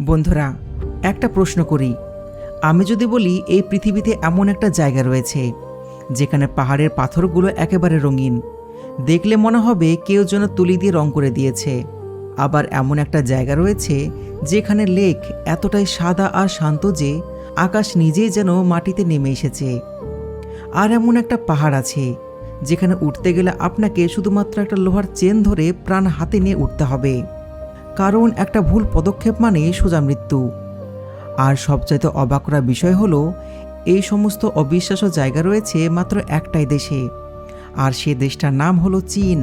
বন্ধুরা, একটা প্রশ্ন করি। আমি যদি বলি এই পৃথিবীতে এমন একটা জায়গা রয়েছে যেখানে পাহাড়ের পাথরগুলো একেবারে রঙিন, দেখলে মনে হবে কেউ যেন তুলি দিয়ে রং করে দিয়েছে। আবার এমন একটা জায়গা রয়েছে যেখানে লেক এতটাই সাদা আর শান্ত যে আকাশ নিজেই যেন মাটিতে নেমে এসেছে। আর এমন একটা পাহাড় আছে যেখানে উঠতে গেলে আপনাকে শুধুমাত্র একটা লোহার চেন ধরে প্রাণ হাতে নিয়ে উঠতে হবে, কারণ একটা ভুল পদক্ষেপ মানে সোজা মৃত্যু। আর সবচাইতে অবাক করা বিষয় হলো এই সমস্ত অবিশ্বাস্য জায়গা রয়েছে মাত্র একটাই দেশে, আর সে দেশটার নাম হলো চীন।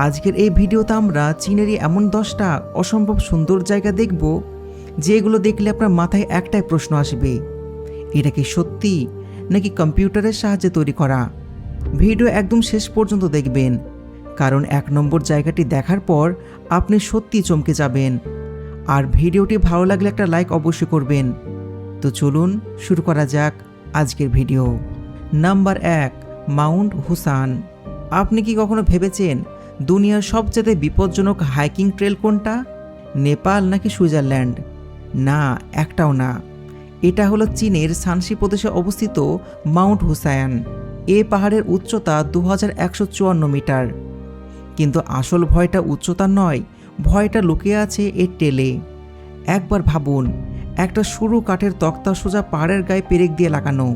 আজকের এই ভিডিওতে আমরা চীনেরই এমন 10টা অসম্ভব সুন্দর জায়গা দেখব যেগুলো দেখলে আপনার মাথায় একটাই প্রশ্ন আসবে, এটা কি সত্যি নাকি কম্পিউটারের সাহায্যে তৈরি করা। ভিডিও একদম শেষ পর্যন্ত দেখবেন, কারণ 1 নম্বর জায়গাটি দেখার পর আপনি সত্যি চমকে যাবেন। আর ভিডিওটি ভালো লাগলে একটা লাইক অবশ্যই করবেন। তো চলুন শুরু করা যাক আজকের ভিডিও। Number 1, Mount হুসান। আপনি কি কখনো ভেবেছেন দুনিয়ার সবচেয়ে বিপজ্জনক হাইকিং ট্রেল কোনটা? নেপাল নাকি সুইজারল্যান্ড? না, একটাও না। এটা হলো চীনের শানসি প্রদেশে অবস্থিত মাউন্ট হুসাইন। এ পাহাড়ের উচ্চতা 2154 মিটার। কিন্তু আসল ভয়টা উচ্চতা নয়, ভয়টা লুকিয়ে আছে এর টেলে। একবার ভাবুন, একটা সরু কাঠের তক্তা সোজা পাহাড়ের গায়ে পেরেক দিয়ে লাগানো।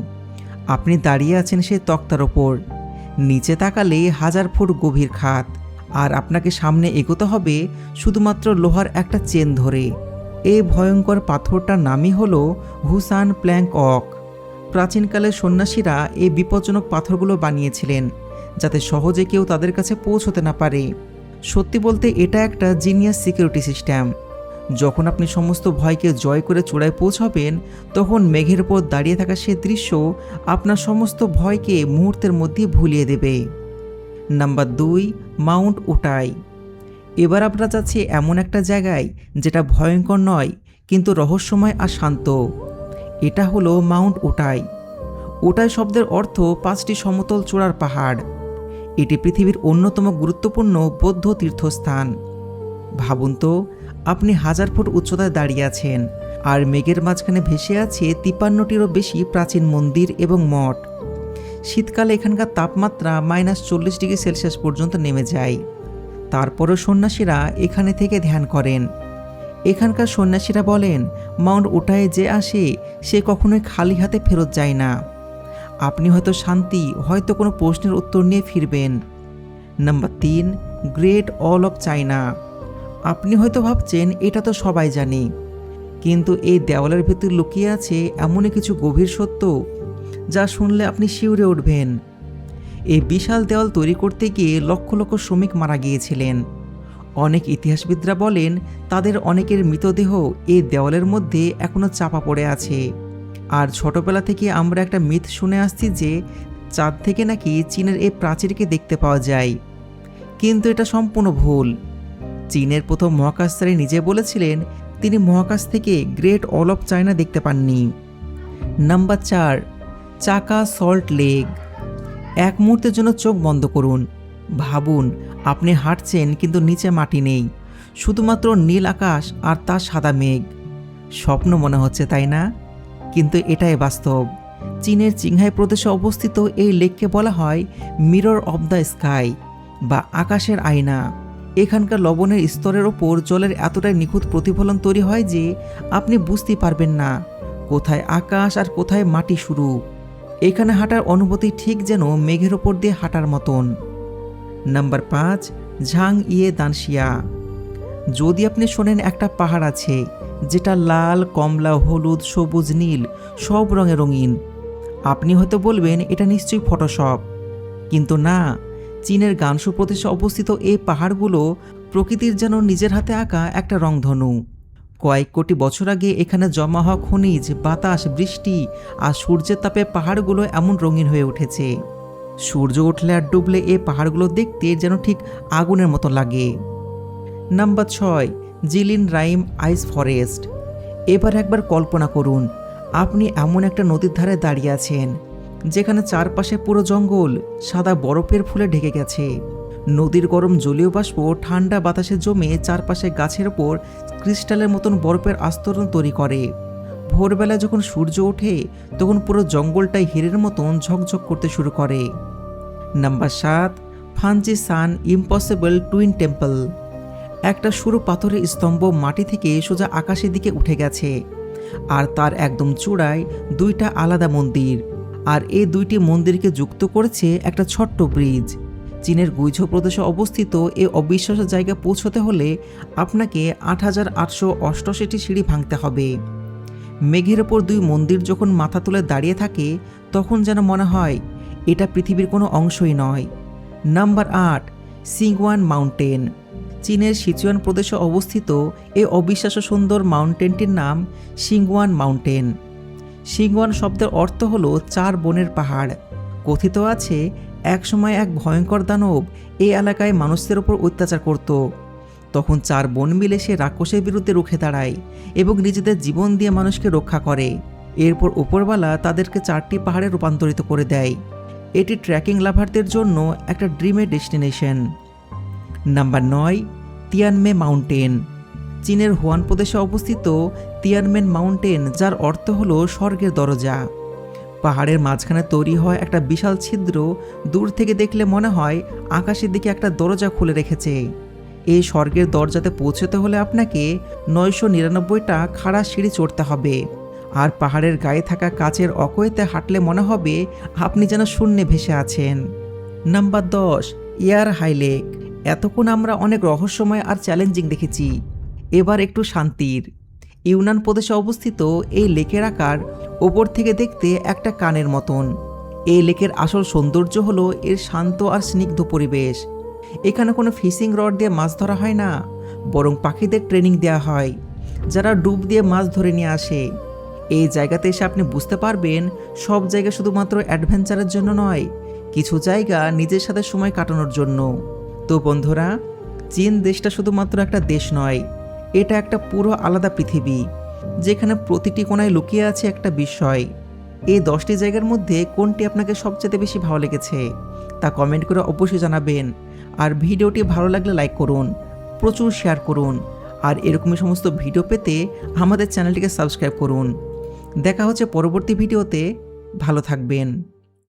আপনি দাঁড়িয়ে আছেন সেই তক্তার ওপর, নিচে তাকালে 1000 ফুট গভীর খাত, আর আপনাকে সামনে এগোতে হবে শুধুমাত্র লোহার একটা চেন ধরে। এই ভয়ঙ্কর পাথরটার নামই হলো হুসান প্ল্যাঙ্ক ওক। প্রাচীনকালে সন্ন্যাসীরা এই বিপজ্জনক পাথরগুলো বানিয়েছিলেন যাতে সহজে কেউ তাদের কাছে পৌঁছতে না পারে। সত্যি বলতে এটা একটা জিনিয়াস সিকিউরিটি সিস্টেম। যখন আপনি সমস্ত ভয়কে জয় করে চূড়ায় পৌঁছাবেন, তখন মেঘের উপর দাঁড়িয়ে থাকা সে দৃশ্য আপনার সমস্ত ভয়কে মুহূর্তের মধ্যে ভুলিয়ে দেবে। Number 2, mount Wutai. এবার আমরা যাচ্ছি এমন একটা জায়গায় যেটা ভয়ঙ্কর নয় কিন্তু রহস্যময় আর শান্ত। এটা হলো মাউন্ট উটাই। উটাই শব্দের অর্থ 5টি সমতল চূড়ার পাহাড়। এটি পৃথিবীর অন্যতম গুরুত্বপূর্ণ বৌদ্ধ তীর্থস্থান। ভাবুন তো, আপনি 1000 ফুট উচ্চতায় দাঁড়িয়ে আছেন, আর মেঘের মাঝখানে ভেসে আছে 53টিরও বেশি প্রাচীন মন্দির এবং মঠ। শীতকালে এখানকার তাপমাত্রা -40 ডিগ্রি সেলসিয়াস পর্যন্ত নেমে যায়। তারপরও সন্ন্যাসীরা এখানে থেকে ধ্যান করেন। এখানকার সন্ন্যাসীরা বলেন, মাউন্ট উটায়ে যে আসে সে কখনোই খালি হাতে ফেরত যায় না। আপনি হয়তো শান্তি, হয়তো কোনো প্রশ্নের উত্তর নিয়ে ফিরবেন। Number 3, great all of China. আপনি হয়তো ভাবছেন এটা তো সবাই জানে, কিন্তু এই দেওয়ালের ভেতর লুকিয়ে আছে এমনই কিছু গভীর সত্য যা শুনলে আপনি শিউরে উঠবেন। এই বিশাল দেওয়াল তৈরি করতে গিয়ে লক্ষ লক্ষ শ্রমিক মারা গিয়েছিলেন। অনেক ইতিহাসবিদরা বলেন তাদের অনেকের মৃতদেহ এই দেওয়ালের মধ্যে এখনও চাপা পড়ে আছে। আর ছোটবেলা থেকে আমরা একটা মিথ শুনে আসছি যে চাঁদ থেকে নাকি চীনের এই প্রাচীরকে দেখতে পাওয়া যায়, কিন্তু এটা সম্পূর্ণ ভুল। চীনের প্রথম মহাকাশচারী নিজে বলেছিলেন তিনি মহাকাশ থেকে গ্রেট অল অফ চায়না দেখতে পাননি। নাম্বার 4, চাকা সল্ট লেক। এক মুহূর্তের জন্য চোখ বন্ধ করুন। ভাবুন, আপনি হাঁটছেন কিন্তু নিচে মাটি নেই, শুধুমাত্র নীল আকাশ আর তার সাদা মেঘ। স্বপ্ন মনে হচ্ছে, তাই না? কিন্তু এটাই বাস্তব। চীনের চিংহাই প্রদেশে অবস্থিত এই লেককে বলা হয় মিরর অব দ্য স্কাই বা আকাশের আয়না। এখানকার লবণের স্তরের ওপর জলের এতটাই নিখুঁত প্রতিফলন তৈরি হয় যে আপনি বুঝতে পারবেন না কোথায় আকাশ আর কোথায় মাটি শুরু। এখানে হাঁটার অনুভূতি ঠিক যেন মেঘের ওপর দিয়ে হাঁটার মতন। নাম্বার 5, ঝাং ইয়ে দানশিয়া। যদি আপনি শোনেন একটা পাহাড় আছে যেটা লাল, কমলা, হলুদ, সবুজ, নীল সব রঙে রঙিন, আপনি হয়তো বলবেন এটা নিশ্চয়ই ফটোশপ। কিন্তু না, চীনের গানসু প্রদেশে অবস্থিত এই পাহাড়গুলো প্রকৃতির যেন নিজের হাতে আঁকা একটা রংধনু। কয়েক কোটি বছর আগে এখানে জমা হওয়া খনিজ, বাতাস, বৃষ্টি আর সূর্যের তাপে পাহাড়গুলো এমন রঙিন হয়ে উঠেছে। সূর্য উঠলে আর ডুবলে এই পাহাড়গুলো দেখতে যেন ঠিক আগুনের মতো লাগে। নাম্বার 6, জিলিন রাইম আইস ফরেস্ট। এবার একবার কল্পনা করুন, আপনি এমন একটা নদীর ধারে দাঁড়িয়ে আছেন যেখানে চারপাশে পুরো জঙ্গল সাদা বরফের ফুলে ঢেকে গেছে। নদীর গরম জলীয় বাষ্প ঠান্ডা বাতাসে জমে চারপাশে গাছের ওপর ক্রিস্টালের মতন বরফের আস্তরণ তৈরি করে। ভোরবেলায় যখন সূর্য ওঠে তখন পুরো জঙ্গলটাই হীরের মতন ঝকঝক করতে শুরু করে। নাম্বার 7, ফানজি সান ইম্পসিবল টুইন টেম্পল। একটা সরু পাথরের স্তম্ভ মাটি থেকে সোজা আকাশের দিকে উঠে গেছে, আর তার একদম চূড়ায় 2টা আলাদা মন্দির, আর এই 2টি মন্দিরকে যুক্ত করেছে একটা ছোট্ট ব্রিজ। চীনের গুইঝৌ প্রদেশে অবস্থিত এই অবিশ্বাস্য জায়গায় পৌঁছতে হলে আপনাকে 8888টি সিঁড়ি ভাঙতে হবে। মেঘের ওপর 2 মন্দির যখন মাথা তুলে দাঁড়িয়ে থাকে তখন যেন মনে হয় এটা পৃথিবীর কোনো অংশই নয়। নাম্বার 8, সিংওয়ান মাউন্টেন। চীনের সিচুয়ান প্রদেশে অবস্থিত এই অবিশ্বাস্য সুন্দর মাউন্টেনটির নাম সিংওয়ান মাউন্টেন। সিংওয়ান শব্দের অর্থ হলো 4 বনের পাহাড়। কথিত আছে একসময় এক ভয়ঙ্কর দানব এই এলাকায় মানুষদের ওপর অত্যাচার করত। তখন 4 বোন মিলে সে রাক্ষসের বিরুদ্ধে রুখে দাঁড়ায় এবং নিজেদের জীবন দিয়ে মানুষকে রক্ষা করে। এরপর উপরওয়ালা তাদেরকে 4টি পাহাড়ে রূপান্তরিত করে দেয়। এটি ট্রেকিং লাভারদের জন্য একটা ড্রিমের ডেস্টিনেশন। Number 9, Tianmen mountain. চীনের হুয়ান প্রদেশে অবস্থিত তিয়ানমেন মাউন্টেন, যার অর্থ হলো স্বর্গের দরজা। পাহাড়ের মাঝখানে তৈরি হয় একটা বিশাল ছিদ্র। দূর থেকে দেখলে মনে হয় আকাশের দিকে একটা দরজা খুলে রেখেছে। এই স্বর্গের দরজাতে পৌঁছতে হলে আপনাকে 999টা খাড়া সিঁড়ি চড়তে হবে, আর পাহাড়ের গায়ে থাকা কাচের অকোয়েতে হাঁটলে মনে হবে আপনি যেন শূন্যে ভেসে আছেন। নাম্বার 10, ইয়ার হাইলেক। এতক্ষণ আমরা অনেক রহস্যময় আর চ্যালেঞ্জিং দেখেছি, এবার একটু শান্তির। ইউনান প্রদেশে অবস্থিত এই লেকের আকার ওপর থেকে দেখতে একটা কানের মতন। এই লেকের আসল সৌন্দর্য হলো এর শান্ত আর স্নিগ্ধ পরিবেশ। এখানে কোনো ফিশিং রড দিয়ে মাছ ধরা হয় না, বরং পাখিদের ট্রেনিং দেওয়া হয়, যারা ডুব দিয়ে মাছ ধরে নিয়ে আসে। এই জায়গাতে এসে আপনি বুঝতে পারবেন সব জায়গা শুধুমাত্র অ্যাডভেঞ্চারের জন্য নয়, কিছু জায়গা নিজের সাথে সময় কাটানোর জন্য। তো বন্ধুরা, চীন দেশটা শুধুমাত্র একটা দেশ নয়, এটা একটা পুরো আলাদা পৃথিবী, যেখানে প্রতিটি কোণায় লুকিয়ে আছে একটা বিস্ময়। এই 10টি জায়গার মধ্যে কোনটি আপনাকে সবচেয়ে বেশি ভালো লেগেছে তা কমেন্ট করে অবশ্যই জানাবেন। আর ভিডিওটি ভালো লাগলে লাইক করুন, প্রচুর শেয়ার করুন, আর এরকমই সমস্ত ভিডিও পেতে আমাদের চ্যানেলটিকে সাবস্ক্রাইব করুন। দেখা হচ্ছে পরবর্তী ভিডিওতে। ভালো থাকবেন।